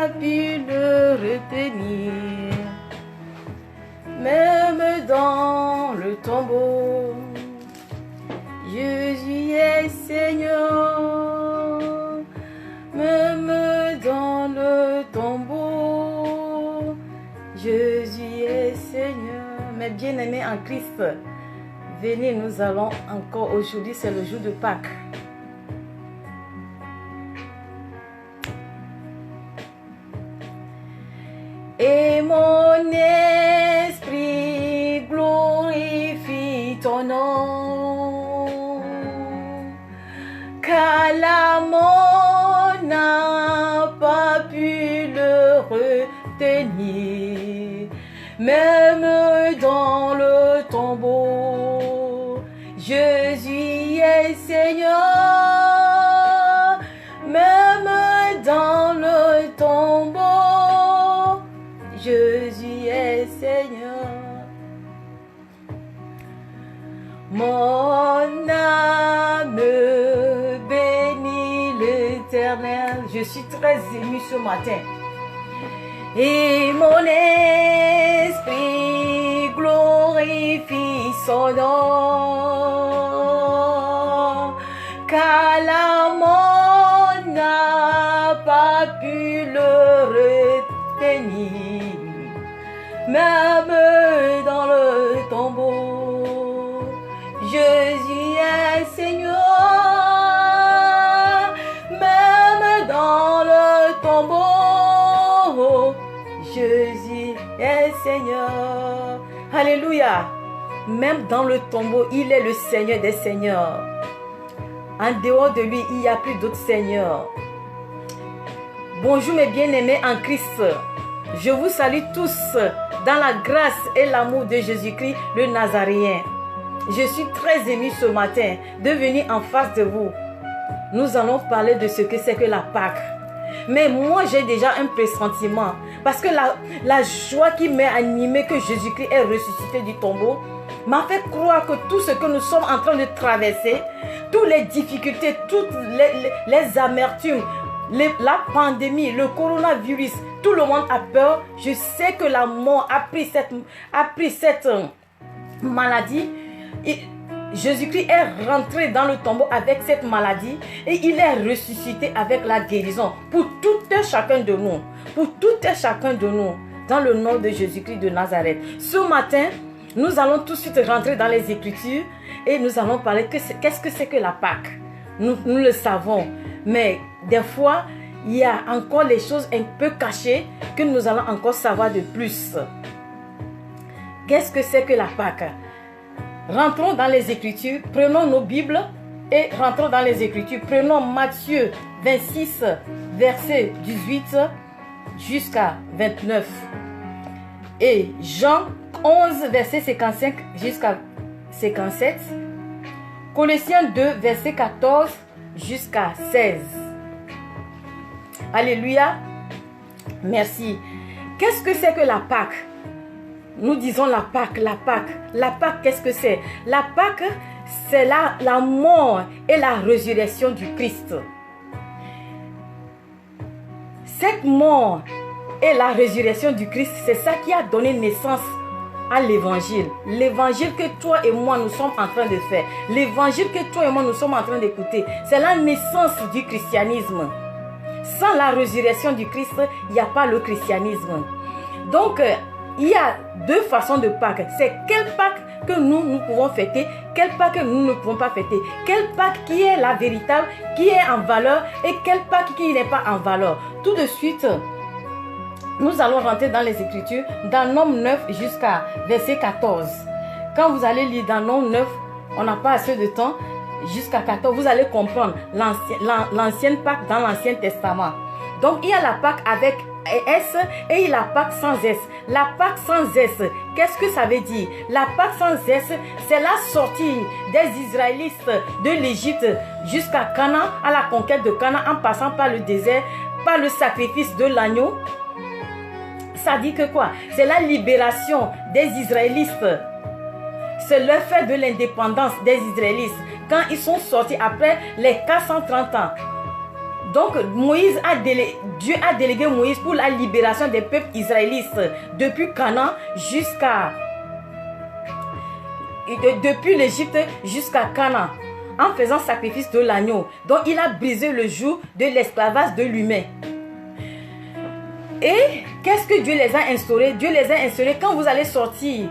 n'a pu le retenir. Même dans le tombeau, Jésus est Seigneur. Même dans le tombeau, Jésus est Seigneur. Mes bien-aimés en Christ, venez, nous allons encore aujourd'hui, c'est le jour de Pâques. Et mon esprit glorifie ton nom, car la mort n'a pas pu le retenir. Même dans le tombeau, Jésus est Seigneur. Même dans le tombeau, Jésus est Seigneur. Mon âme bénit l'Éternel. Je suis très émue ce matin. Et mon esprit glorifie son nom, car la mort n'a pas pu le retenir. Même dans le tombeau, Jésus est Seigneur. Même dans le tombeau, Jésus est Seigneur. Alléluia. Même dans le tombeau, il est le Seigneur des Seigneurs. En dehors de lui, il n'y a plus d'autres seigneurs. Bonjour mes bien-aimés en Christ. Je vous salue tous dans la grâce et l'amour de Jésus-Christ, le Nazaréen. Je suis très émue ce matin de venir en face de vous. Nous allons parler de ce que c'est que la Pâque. Mais moi, j'ai déjà un pressentiment. Parce que la joie qui m'a animé que Jésus-Christ est ressuscité du tombeau m'a fait croire que tout ce que nous sommes en train de traverser, toutes les difficultés, toutes les amertumes, la pandémie, le coronavirus, tout le monde a peur. Je sais que la mort a pris cette maladie. Et Jésus-Christ est rentré dans le tombeau avec cette maladie et il est ressuscité avec la guérison pour tout et chacun de nous. Pour tout et chacun de nous, dans le nom de Jésus-Christ de Nazareth. Ce matin, nous allons tout de suite rentrer dans les Écritures et nous allons parler qu'est-ce que c'est que la Pâque. Nous le savons, mais des fois, il y a encore les choses un peu cachées que nous allons encore savoir de plus. Qu'est-ce que c'est que la Pâque? Rentrons dans les Écritures, prenons nos Bibles et rentrons dans les Écritures. Prenons Matthieu 26, verset 18 jusqu'à 29. Et Jean 11, verset 55 jusqu'à 57. Colossiens 2, verset 14 jusqu'à 16. Alléluia. Merci. Qu'est-ce que c'est que la Pâque? Nous disons la Pâque, la Pâque. La Pâque, qu'est-ce que c'est? La Pâque, c'est la mort et la résurrection du Christ. Cette mort et la résurrection du Christ, c'est ça qui a donné naissance à l'évangile. L'évangile que toi et moi nous sommes en train de faire. L'évangile que toi et moi nous sommes en train d'écouter. C'est la naissance du christianisme. Sans la résurrection du Christ, il n'y a pas le christianisme. Donc, il y a deux façons de Pâques. C'est quelle Pâque que nous pouvons fêter, quelle Pâque que nous ne pouvons pas fêter, quelle Pâque qui est la véritable, qui est en valeur et quelle Pâque qui n'est pas en valeur. Tout de suite, nous allons rentrer dans les Écritures, dans Nombre 9 jusqu'à verset 14. Quand vous allez lire dans Nombre 9, on n'a pas assez de temps, jusqu'à 14, vous allez comprendre l'ancienne Pâque dans l'Ancien Testament. Donc, il y a la Pâque avec S et il y a la Pâque sans S. La Pâque sans S, qu'est-ce que ça veut dire? La Pâque sans S, c'est la sortie des Israélites de l'Égypte jusqu'à Canaan, à la conquête de Canaan, en passant par le désert, par le sacrifice de l'agneau. Ça dit que quoi? C'est la libération des Israélites. C'est le fait de l'indépendance des Israélites. Quand ils sont sortis après les 430 ans Donc Dieu a délégué Moïse pour la libération des peuples israélites depuis Canaan depuis l'Égypte jusqu'à Canaan, en faisant sacrifice de l'agneau. Donc il a brisé le joug de l'esclavage de l'humain. Et qu'est-ce que Dieu les a instaurés? Dieu les a instaurés quand vous allez sortir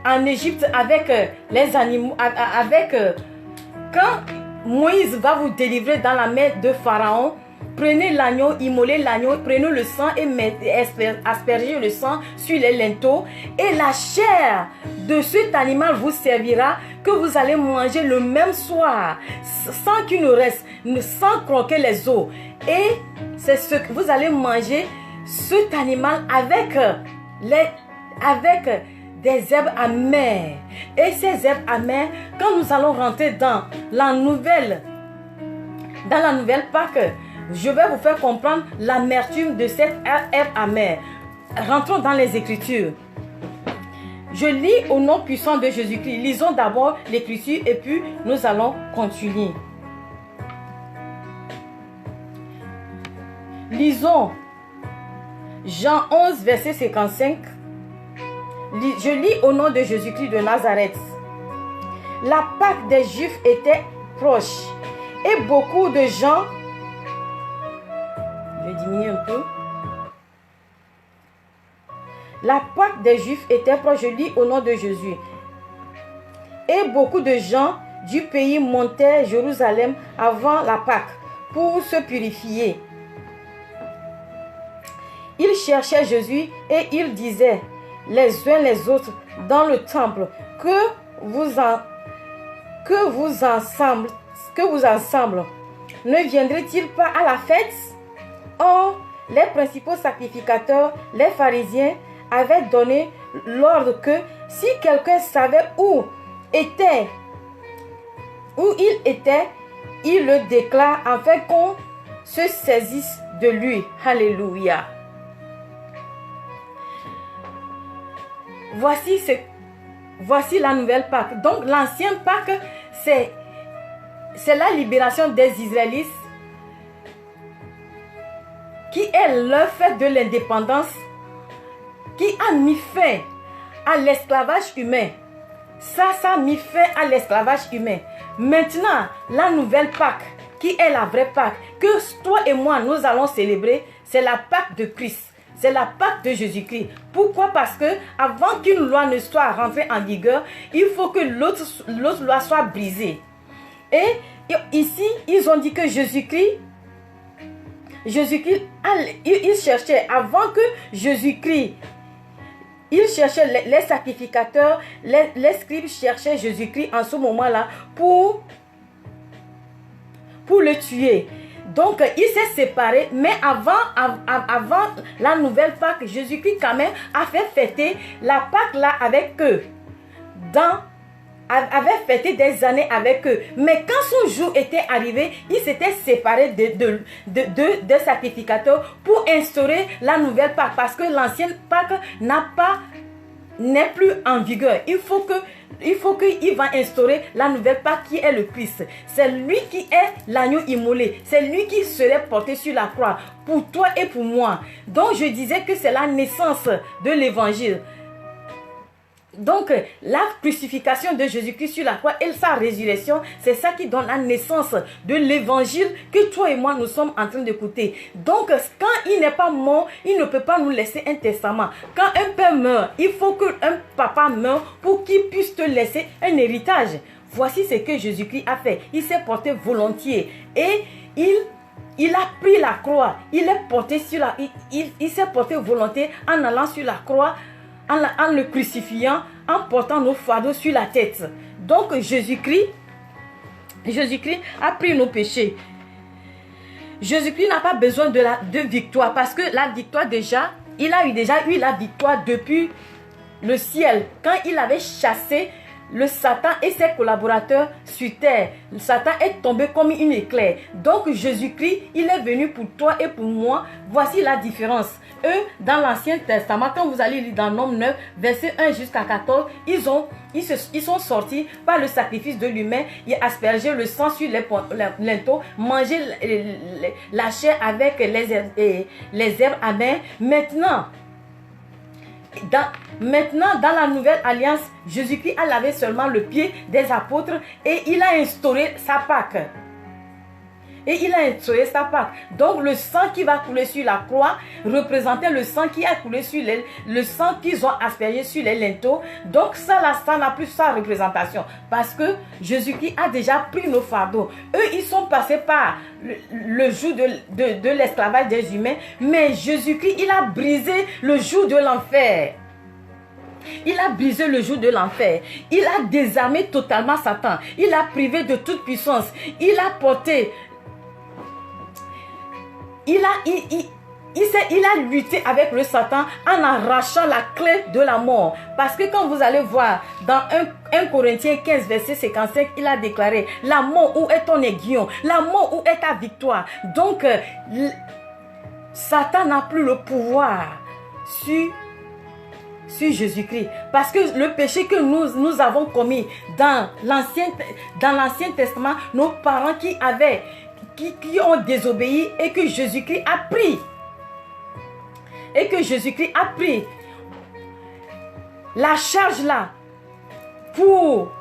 en Égypte avec les animaux, quand Moïse va vous délivrer dans la mer de Pharaon, prenez l'agneau, immolez l'agneau, prenez le sang et aspergez le sang sur les linteaux. Et la chair de cet animal vous servira, que vous allez manger le même soir, sans qu'il ne reste, sans croquer les os. Et c'est ce que vous allez manger, cet animal avec des herbes amères. Et ces herbes amères, quand nous allons rentrer dans la nouvelle Pâque, je vais vous faire comprendre l'amertume de cette herbe amère. Rentrons dans les Écritures. Je lis au nom puissant de Jésus-Christ. Lisons d'abord l'Écriture et puis nous allons continuer. Lisons Jean 11, verset 55. Je lis au nom de Jésus-Christ de Nazareth. La Pâque des Juifs était proche et beaucoup de gens... Je diminue un peu. La Pâque des Juifs était proche, je lis au nom de Jésus. Et beaucoup de gens du pays montaient à Jérusalem avant la Pâque pour se purifier. Ils cherchaient Jésus et ils disaient les uns les autres dans le temple, que vous ensemble, ne viendrait-il pas à la fête? Or, les principaux sacrificateurs, les pharisiens, avaient donné l'ordre que si quelqu'un savait où il était, il le déclare afin qu'on se saisisse de lui. Alléluia. Voici la nouvelle Pâque. Donc l'ancienne Pâque, c'est la libération des Israélites qui est leur fête de l'indépendance, qui a mis fin à l'esclavage humain. Ça a mis fin à l'esclavage humain. Maintenant, la nouvelle Pâque, qui est la vraie Pâque, que toi et moi nous allons célébrer, c'est la Pâque de Christ. C'est la Pâque de Jésus-Christ. Pourquoi? Parce que avant qu'une loi ne soit rentrée en vigueur, il faut que l'autre loi soit brisée. Et ici, ils ont dit que Jésus-Christ, il cherchait, avant que Jésus-Christ, il cherchait les sacrificateurs, les scribes cherchaient Jésus-Christ en ce moment-là pour le tuer. Donc, il s'est séparé, mais avant la nouvelle Pâque, Jésus-Christ quand même a fait fêter la Pâque là avec eux. Avait fêté des années avec eux. Mais quand son jour était arrivé, il s'était séparé de sacrificateurs pour instaurer la nouvelle Pâque. Parce que l'ancienne Pâque n'est plus en vigueur. Il faut qu'il va instaurer la nouvelle Pâque qui est le Christ. C'est lui qui est l'agneau immolé. C'est lui qui serait porté sur la croix pour toi et pour moi. Donc je disais que c'est la naissance de l'évangile. Donc la crucifixion de Jésus-Christ sur la croix et sa résurrection, c'est ça qui donne la naissance de l'évangile que toi et moi nous sommes en train d'écouter. Donc quand il n'est pas mort, il ne peut pas nous laisser un testament. Quand un père meurt, il faut qu'un papa meure pour qu'il puisse te laisser un héritage. Voici ce que Jésus-Christ a fait. Il s'est porté volontiers et il a pris la croix. Il est porté sur il s'est porté volontiers en allant sur la croix, en le crucifiant, en portant nos fardeaux sur la tête. Donc Jésus-Christ a pris nos péchés. Jésus-Christ n'a pas besoin de victoire, parce que la victoire déjà, il a déjà eu la victoire depuis le ciel, quand il avait chassé le Satan et ses collaborateurs sur terre. Le Satan est tombé comme une éclair. Donc Jésus-Christ, il est venu pour toi et pour moi. Voici la différence. eux, dans l'Ancien Testament, quand vous allez lire dans Nombre 9, verset 1 jusqu'à 14, ils sont sortis par le sacrifice de l'humain, ils aspergeaient le sang sur les linteaux, mangeaient la chair avec les herbes amères. Maintenant, dans la nouvelle alliance, Jésus-Christ a lavé seulement le pied des apôtres et il a instauré sa Pâque. Donc le sang qui va couler sur la croix représentait le sang qui a coulé sur le sang qu'ils ont aspergé sur les linteaux. Donc ça n'a plus sa représentation. Parce que Jésus-Christ a déjà pris nos fardeaux. Eux, ils sont passés par le joug de l'esclavage des humains. Mais Jésus-Christ, il a brisé le joug de l'enfer. Il a brisé le joug de l'enfer. Il a désarmé totalement Satan. Il a privé de toute puissance. Il a porté... Il a lutté avec le Satan en arrachant la clé de la mort. Parce que quand vous allez voir dans 1 Corinthiens 15 verset 55, il a déclaré: la mort, où est ton aiguillon? La mort, où est ta victoire? Donc Satan n'a plus le pouvoir sur Jésus-Christ. Parce que le péché que nous avons commis dans l'Ancien Testament, nos parents qui ont désobéi et que Jésus-Christ a pris. La charge là pour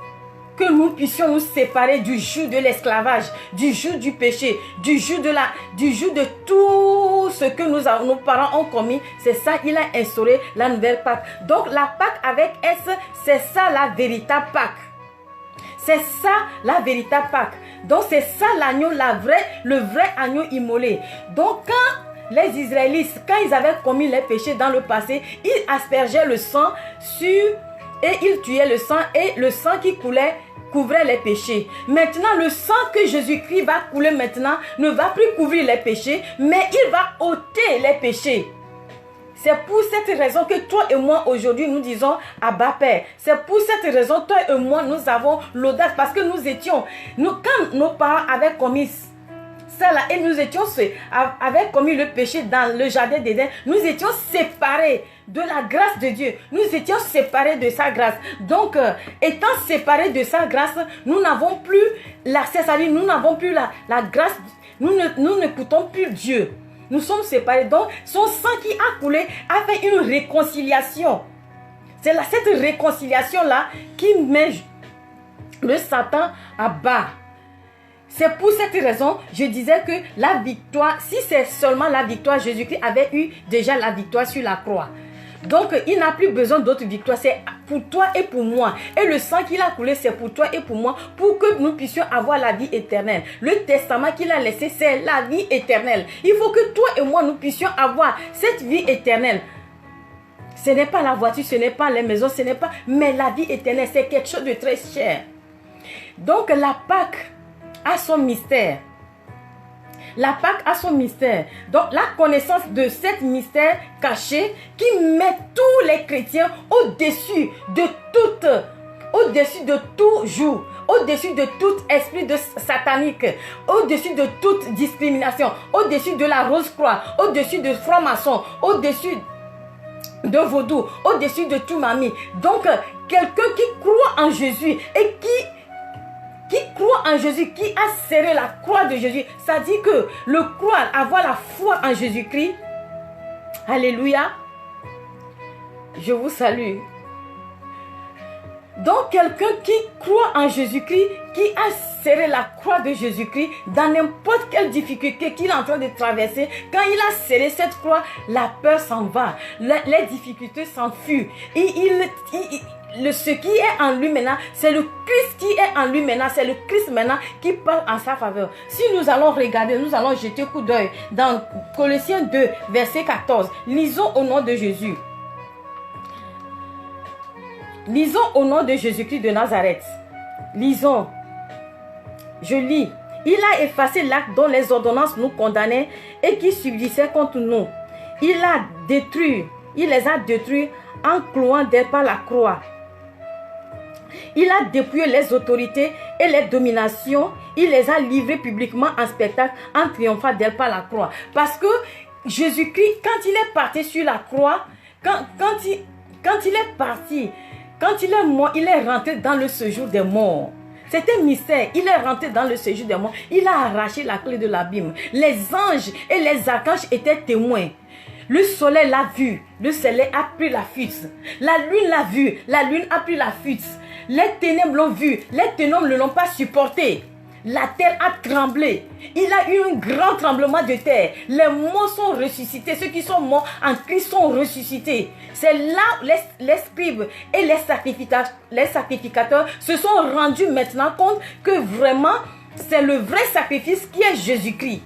que nous puissions nous séparer du joug de l'esclavage, du joug du péché, du joug de tout ce que nos parents ont commis. C'est ça, il a instauré la nouvelle Pâque. Donc la Pâque avec S, c'est ça la véritable Pâque. C'est ça la véritable Pâque. Donc c'est ça l'agneau, le vrai agneau immolé. Donc quand les Israélites, quand ils avaient commis les péchés dans le passé, ils aspergeaient le sang et ils tuaient le sang, et le sang qui coulait couvrait les péchés. Maintenant, le sang que Jésus-Christ va couler maintenant ne va plus couvrir les péchés, mais il va ôter les péchés. C'est pour cette raison que toi et moi aujourd'hui nous disons Abba Père. C'est pour cette raison toi et moi nous avons l'audace, parce que quand nos parents avaient commis ça là et avaient commis le péché dans le jardin d'Éden, nous étions séparés de la grâce de Dieu. Nous étions séparés de sa grâce. Donc étant séparés de sa grâce, nous n'avons plus l'accès à lui, nous n'avons plus la grâce, nous n'écoutons plus Dieu. Nous sommes séparés. Donc, son sang qui a coulé a fait une réconciliation. C'est cette réconciliation-là qui met le Satan à bas. C'est pour cette raison, je disais que la victoire, si c'est seulement la victoire, Jésus-Christ avait eu déjà la victoire sur la croix. Donc, il n'a plus besoin d'autres victoires. C'est pour toi et pour moi. Et le sang qu'il a coulé, c'est pour toi et pour moi, pour que nous puissions avoir la vie éternelle. Le testament qu'il a laissé, c'est la vie éternelle. Il faut que toi et moi, nous puissions avoir cette vie éternelle. Ce n'est pas la voiture, ce n'est pas les maisons, ce n'est pas... Mais la vie éternelle, c'est quelque chose de très cher. Donc, la Pâque a son mystère. La Pâque a son mystère. Donc, la connaissance de cet mystère caché qui met tous les chrétiens au-dessus de tout joug, au-dessus de tout esprit satanique, au-dessus de toute discrimination, au-dessus de la rose-croix, au-dessus de franc-maçon, au-dessus de vaudou, au-dessus de tout mamie. Donc, quelqu'un qui croit en Jésus et qui croit en Jésus, qui a serré la croix de Jésus, ça dit que le croire, avoir la foi en Jésus-Christ, alléluia, je vous salue. Donc quelqu'un qui croit en Jésus-Christ, qui a serré la croix de Jésus-Christ dans n'importe quelle difficulté qu'il est en train de traverser, quand il a serré cette croix, la peur s'en va, les difficultés s'enfuient. Ce qui est en lui maintenant, c'est le Christ qui est en lui maintenant, c'est le Christ maintenant qui parle en sa faveur. Si nous allons regarder, nous allons jeter un coup d'œil dans Colossiens 2, verset 14. Lisons au nom de Jésus. Lisons au nom de Jésus-Christ de Nazareth. Lisons. Je lis. Il a effacé l'acte dont les ordonnances nous condamnaient et qui subsistait contre nous. Il les a détruits en clouant d'elle par la croix. Il a dépouillé les autorités et les dominations. Il les a livrés publiquement en spectacle en triomphant d'elle par la croix. Parce que Jésus-Christ, quand il est parti sur la croix, quand il est parti, quand il est mort, il est rentré dans le séjour des morts. C'était un mystère. Il est rentré dans le séjour des morts. Il a arraché la clé de l'abîme. Les anges et les archanges étaient témoins. Le soleil l'a vu. Le soleil a pris la fuite. La lune l'a vu. La lune a pris la fuite. Les ténèbres l'ont vu. Les ténèbres ne l'ont pas supporté. La terre a tremblé. Il a eu un grand tremblement de terre. Les morts sont ressuscités. Ceux qui sont morts en Christ sont ressuscités. C'est là les scribes et les sacrificateurs se sont rendus maintenant compte que vraiment c'est le vrai sacrifice qui est Jésus-Christ.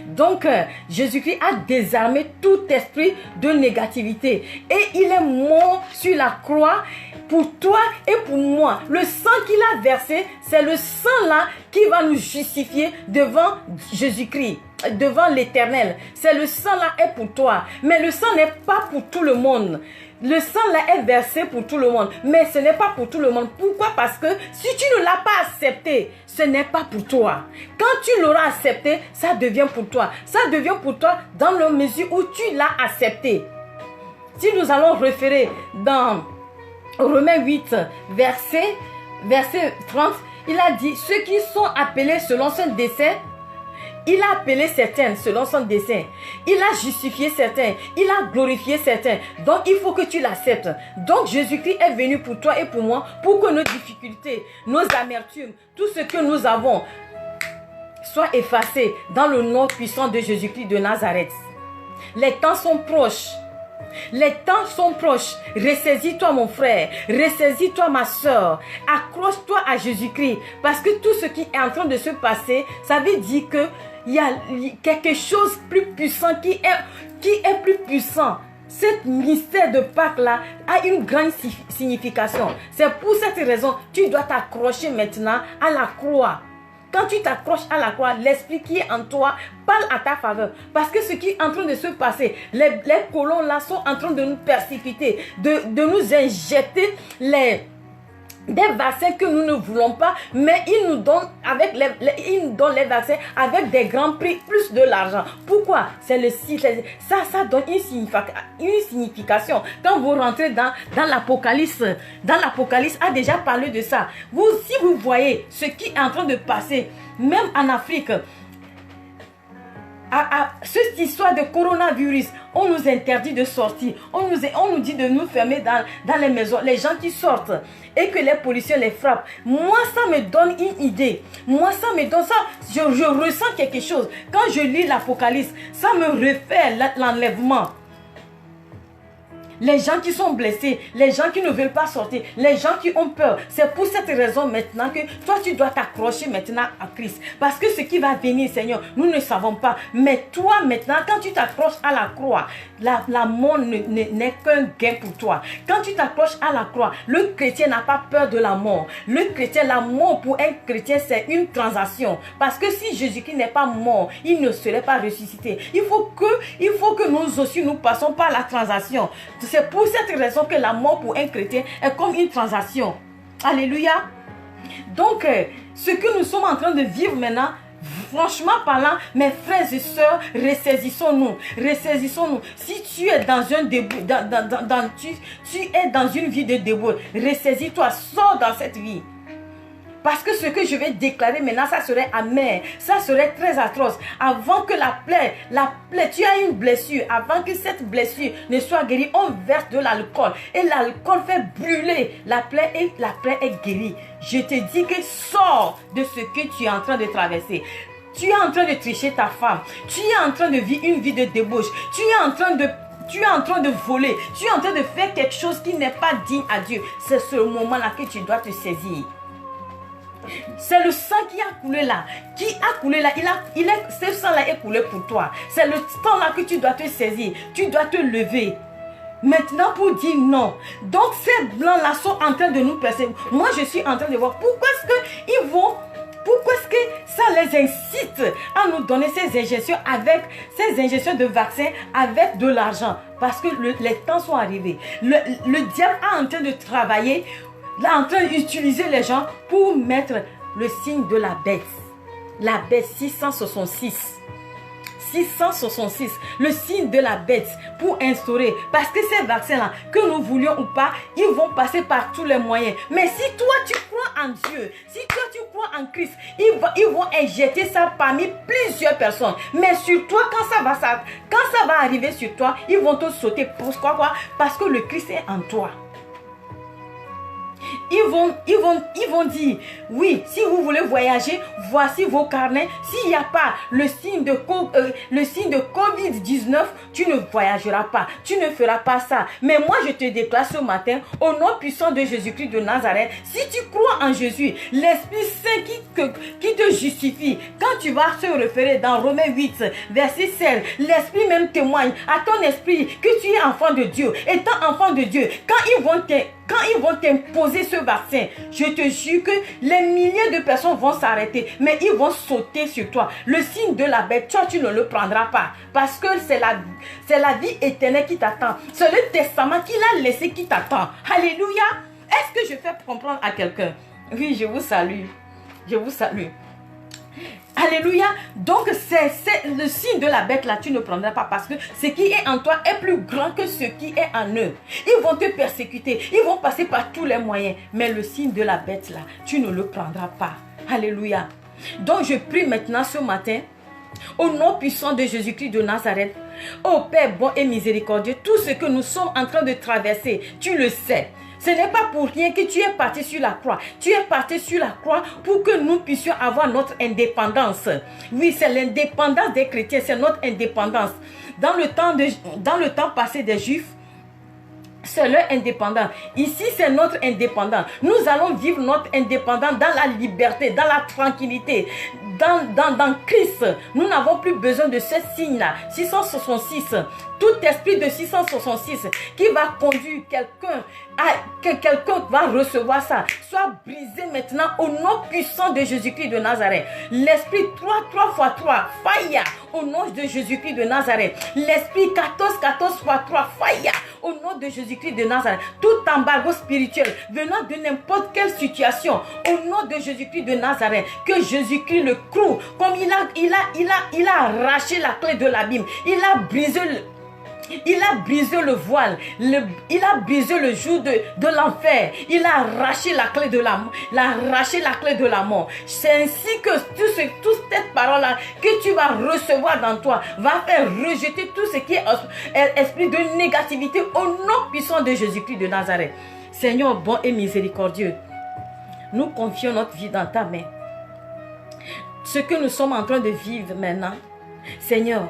Donc, Jésus-Christ a désarmé tout esprit de négativité. Et il est mort sur la croix pour toi et pour moi. Le sang qu'il a versé, c'est le sang là qui va nous justifier devant Jésus-Christ, devant l'Éternel. C'est le sang là est pour toi. Mais le sang n'est pas pour tout le monde. Le sang là est versé pour tout le monde, mais ce n'est pas pour tout le monde. Pourquoi? Parce que si tu ne l'as pas accepté, ce n'est pas pour toi. Quand tu l'auras accepté, ça devient pour toi. Ça devient pour toi dans la mesure où tu l'as accepté. Si nous allons référer dans Romains 8, verset 30, il a dit, ceux qui sont appelés selon son dessein, il a appelé certains selon son dessein. Il a justifié certains. Il a glorifié certains. Donc, il faut que tu l'acceptes. Donc, Jésus-Christ est venu pour toi et pour moi pour que nos difficultés, nos amertumes, tout ce que nous avons soit effacé dans le nom puissant de Jésus-Christ de Nazareth. Les temps sont proches. Les temps sont proches. Ressaisis-toi mon frère. Ressaisis-toi ma soeur. Accroche-toi à Jésus-Christ. Parce que tout ce qui est en train de se passer, ça veut dire que il y a quelque chose plus puissant qui est plus puissant. Ce mystère de Pâques là a une grande signification. C'est pour cette raison tu dois t'accrocher maintenant à la croix. Quand tu t'accroches à la croix, l'esprit qui est en toi parle à ta faveur. Parce que ce qui est en train de se passer, les colons là sont en train de nous persécuter, de nous injecter des vaccins que nous ne voulons pas, mais ils nous donnent les vaccins avec des grands prix, plus de l'argent. Pourquoi? C'est le ça donne une signification. Quand vous rentrez dans l'Apocalypse a déjà parlé de ça. Si vous voyez ce qui est en train de passer, même en Afrique, cette histoire de coronavirus, on nous interdit de sortir, on nous dit de nous fermer dans les maisons, les gens qui sortent et que les policiers les frappent. Moi, ça me donne une idée. Moi, ça me donne ça. Je ressens quelque chose. Quand je lis l'Apocalypse, ça me refait l'enlèvement. Les gens qui sont blessés, les gens qui ne veulent pas sortir, les gens qui ont peur. C'est pour cette raison maintenant que toi, tu dois t'accrocher maintenant à Christ. Parce que ce qui va venir, Seigneur, nous ne savons pas. Mais toi, maintenant, quand tu t'accroches à la croix, la mort n'est qu'un gain pour toi. Quand tu t'accroches à la croix, le chrétien n'a pas peur de la mort. Le chrétien, la mort pour un chrétien, c'est une transaction. Parce que si Jésus-Christ n'est pas mort, il ne serait pas ressuscité. Il faut que nous aussi, nous passons par la transaction. C'est pour cette raison que la mort pour un chrétien est comme une transaction. Alléluia. Donc, ce que nous sommes en train de vivre maintenant, franchement parlant, mes frères et sœurs, ressaisissons-nous. Ressaisissons-nous. Si tu es dans un début, tu es dans une vie de début, ressaisis-toi, sors dans cette vie. Parce que ce que je vais déclarer maintenant, ça serait amer. Ça serait très atroce. Avant que la plaie, tu as une blessure. Avant que cette blessure ne soit guérie, on verse de l'alcool. Et l'alcool fait brûler la plaie et la plaie est guérie. Je te dis que sors de ce que tu es en train de traverser. Tu es en train de tricher ta femme. Tu es en train de vivre une vie de débauche. Tu es en train de voler. Tu es en train de faire quelque chose qui n'est pas digne à Dieu. C'est ce moment-là que tu dois te saisir. C'est le sang qui a coulé là. Qui a coulé là. Ce sang-là est coulé pour toi. C'est le temps-là que tu dois te saisir. Tu dois te lever. Maintenant pour dire non. Donc ces blancs-là sont en train de nous persécuter. Moi je suis en train de voir pourquoi est-ce que ça les incite à nous donner ces injections de vaccins avec de l'argent. Parce que les temps sont arrivés. Le diable est en train de travailler, là, en train d'utiliser les gens pour mettre le signe de la bête. La bête 666. 666, le signe de la bête, pour instaurer. Parce que ces vaccins-là, que nous voulions ou pas, ils vont passer par tous les moyens. Mais si toi, tu crois en Dieu, si toi, tu crois en Christ, ils vont injecter ça parmi plusieurs personnes. Mais sur toi, quand ça va arriver sur toi, ils vont te sauter. Pourquoi? Parce que le Christ est en toi. Ils vont dire, oui, si vous voulez voyager, voici vos carnets. S'il n'y a pas le signe de Covid-19, tu ne voyageras pas. Tu ne feras pas ça. Mais moi, je te déclare ce matin, au nom puissant de Jésus-Christ de Nazareth, si tu crois en Jésus, l'Esprit Saint qui te justifie, quand tu vas se référer dans Romains 8, verset 16, l'Esprit même témoigne à ton esprit que tu es enfant de Dieu. Étant enfant de Dieu, quand ils vont t'imposer ce vaccin, je te jure que les milliers de personnes vont s'arrêter, mais ils vont sauter sur toi. Le signe de la bête, toi, tu ne le prendras pas. Parce que c'est la vie éternelle qui t'attend. C'est le testament qu'il a laissé qui t'attend. Alléluia. Est-ce que je fais comprendre à quelqu'un? Oui, je vous salue. Je vous salue. Alléluia. Donc c'est le signe de la bête là, tu ne prendras pas parce que ce qui est en toi est plus grand que ce qui est en eux. Ils vont te persécuter, ils vont passer par tous les moyens. Mais le signe de la bête là, tu ne le prendras pas. Alléluia. Donc je prie maintenant ce matin, au nom puissant de Jésus-Christ de Nazareth. Oh Père bon et miséricordieux, tout ce que nous sommes en train de traverser, tu le sais. Ce n'est pas pour rien que tu es parti sur la croix. Tu es parti sur la croix pour que nous puissions avoir notre indépendance. Oui, c'est l'indépendance des chrétiens, c'est notre indépendance. Dans le temps passé des Juifs, c'est leur indépendance. Ici, c'est notre indépendance. Nous allons vivre notre indépendance dans la liberté, dans la tranquillité, dans Christ. Nous n'avons plus besoin de ce signe-là. 666. Tout esprit de 666 qui va conduire quelqu'un que quelqu'un va recevoir ça, soit brisé maintenant au nom puissant de Jésus-Christ de Nazareth. L'esprit 3 fois 3, fire au nom de Jésus-Christ de Nazareth. L'esprit 14 fois 3, fire au nom de Jésus-Christ de Nazareth. Tout embargo spirituel venant de n'importe quelle situation, au nom de Jésus-Christ de Nazareth, que Jésus-Christ le cloue, comme il a arraché la clé de l'abîme, il a brisé le voile, il a brisé le joug de l'enfer, il a arraché la clé de la mort. C'est ainsi que toute cette parole-là que tu vas recevoir dans toi va faire rejeter tout ce qui est esprit de négativité au nom puissant de Jésus-Christ de Nazareth. Seigneur bon et miséricordieux, nous confions notre vie dans ta main. Ce que nous sommes en train de vivre maintenant, Seigneur,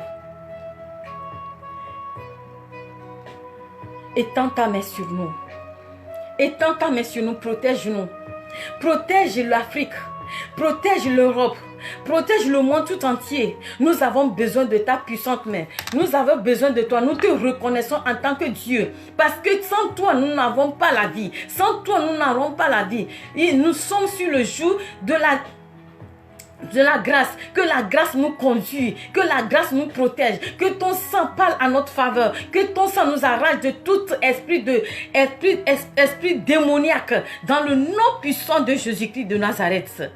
étends ta main sur nous. Étends ta main sur nous, protège-nous. Protège l'Afrique, protège l'Europe, protège le monde tout entier. Nous avons besoin de ta puissante main. Nous avons besoin de toi. Nous te reconnaissons en tant que Dieu. Parce que sans toi, nous n'avons pas la vie. Sans toi, nous n'aurons pas la vie. Et nous sommes sur le joug de la grâce, que la grâce nous conduit, que la grâce nous protège, que ton sang parle à notre faveur, que ton sang nous arrache de tout esprit démoniaque dans le nom puissant de Jésus-Christ de Nazareth.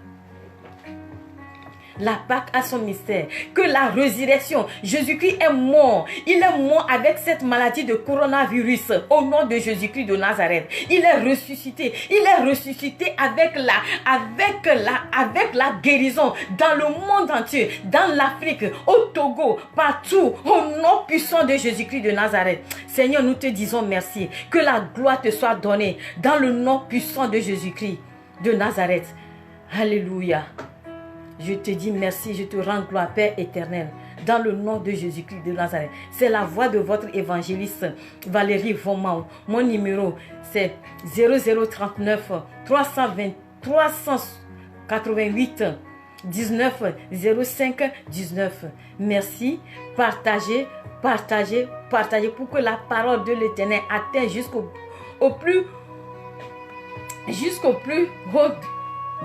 La Pâque a son mystère, que la résurrection, Jésus-Christ est mort. Il est mort avec cette maladie de coronavirus au nom de Jésus-Christ de Nazareth. Il est ressuscité. Il est ressuscité avec la guérison dans le monde entier, dans l'Afrique, au Togo, partout, au nom puissant de Jésus-Christ de Nazareth. Seigneur, nous te disons merci. Que la gloire te soit donnée dans le nom puissant de Jésus-Christ de Nazareth. Alléluia. Je te dis merci, je te rends gloire, Père éternel, dans le nom de Jésus-Christ de Nazareth. C'est la voix de votre évangéliste Valérie Vauman. Mon numéro, c'est 0039 388 19 05 19. Merci, partagez pour que la parole de l'Éternel atteigne jusqu'au plus haut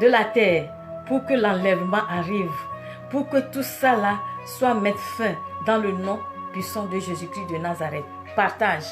de la terre. Pour que l'enlèvement arrive, pour que tout ça là soit mis fin dans le nom puissant de Jésus-Christ de Nazareth. Partage.